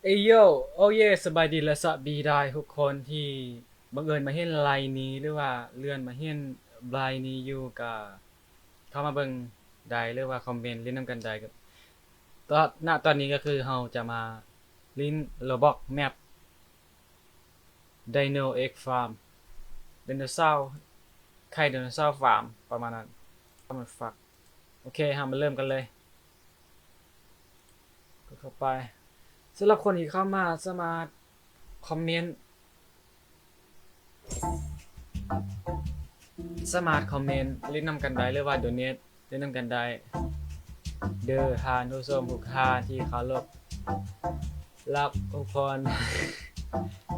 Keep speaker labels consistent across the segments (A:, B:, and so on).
A: เอยโยโอเยสบายดีและสบีได้ทุกคนที่บังเอิญมาเห็นไลน์นี้หรือว่าเลื่อนมาเห็นไลน์นี้อยู่ก็เข้ามาเบิ่งได้หรือว่าคอมเมนต์เล่นนำกันได้ครับตอนนี้ก็คือเราจะมาเล่น Roblox Map Dino X Farm ไดโนเสาร์ไข่ไดโนเสาร์ฟาร์มประมาณนั้นมันฟักโอเคเรามาเริ่มกันเลยก็เข้าไปสำหรับคนที่เข้ามาสามารถคอมเมนต์ สามารถคอมเมนต์เล่นนำกันได้หรือว่าโดเนทเล่นนำกันได้เด้อทานผู้ชมทุกท่านที่เคารพรับทุกคน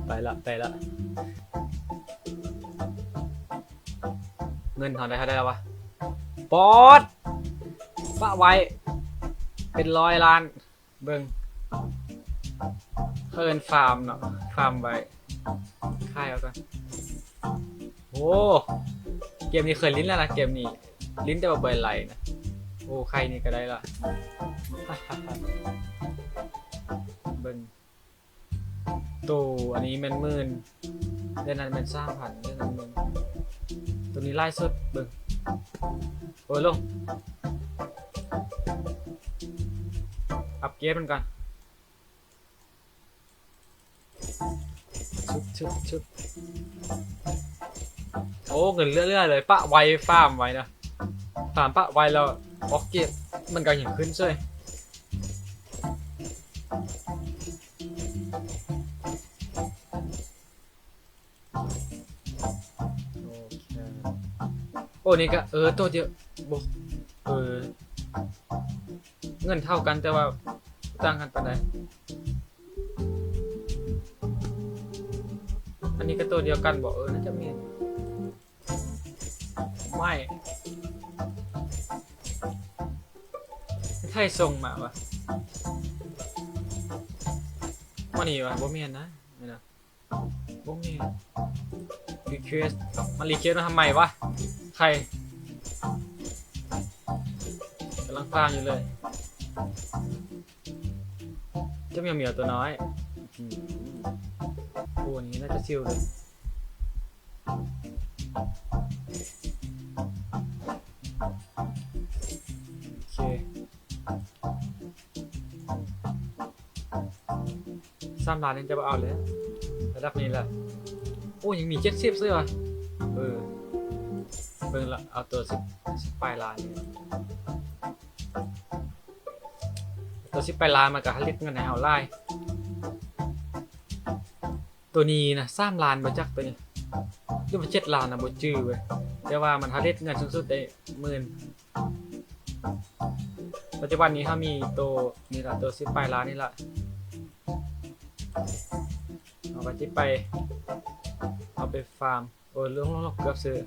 A: ไปละเงินเท่าได้แล้ววะปอดปะไว้เป็น100 ล้านเบิ่งเพิ่นฟาร์มเนาะฟาร์มไว้ค่ายเอาก่อนโอ้เกมนี้เคยลิ้นแล้วนะเกมนี้ลิ้นแต่ว่าเบยไหลนะโอ้ใครนี่ก็ได้ละเบิ่งตู้อันนี้แม่นหมื่นเดือนนั้นเป็น3,000เดือนนั้นมันตัวนี้ไล่สุดเบิ่งโอ้ยลงอัพเกรดมันก่อนชุดโอ้เงินเรื่อยๆเลยปะไวฟาร์มไว้นะฟาร์มปะไวแล้วออกเกรดมันก็ยังขึ้นช่วยโอเคโอ้นี่ก็ตัวเดียวบเออเงินเท่ากันแต่ว่าต่างกันปานใดอันนี้ก็ตัวเดียวกันบอกน่าจะมีไม่ไทยส่งมาวะมันนี่วะบ่เมียนนะไม่นะบ่เมียนรีเควสมันรีเควสมาทำไมวะใครกำลังฟังอยู่เลยเจ้าเหมียวตัวน้อยโอ้นี้น่าจะชิลเลยโอเค3 ล้านนี่จะเอาเลยระดับนี้แหละโอ้ยังมี70เลยวะเออเบิ่งละเอาตัว10 ปลายล้านนี่ตัว10 ปลายล้านมันก็ผลิตเงินให้เอาไล่ตัวนี้นะ3 ล้านมาจากตัวนี้ด้วยมา7 ล้านนะบ่จื้อเว้ยแต่ว่ามันผลิตเงินสูงสุดได้10,000ปัจจุบันนี้ถ้ามีตัวนี่ละตัว10 ปลายล้านนี่ละเอาไปที่ไปเอาไปฟาร์มโอ้ยลงเกือบซื้อ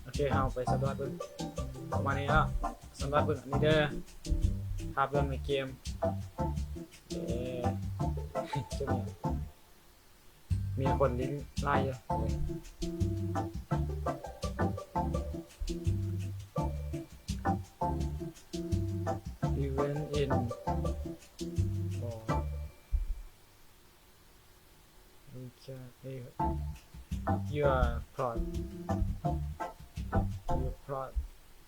A: โอเคเอาไปสำรวจเบิ่งประมาณนี้แล้วสำรวจเบิ่งอันนี้เด้อภาพเรื่องในเกมเอ๊ะจะมีคนลิ้นไล่อยู่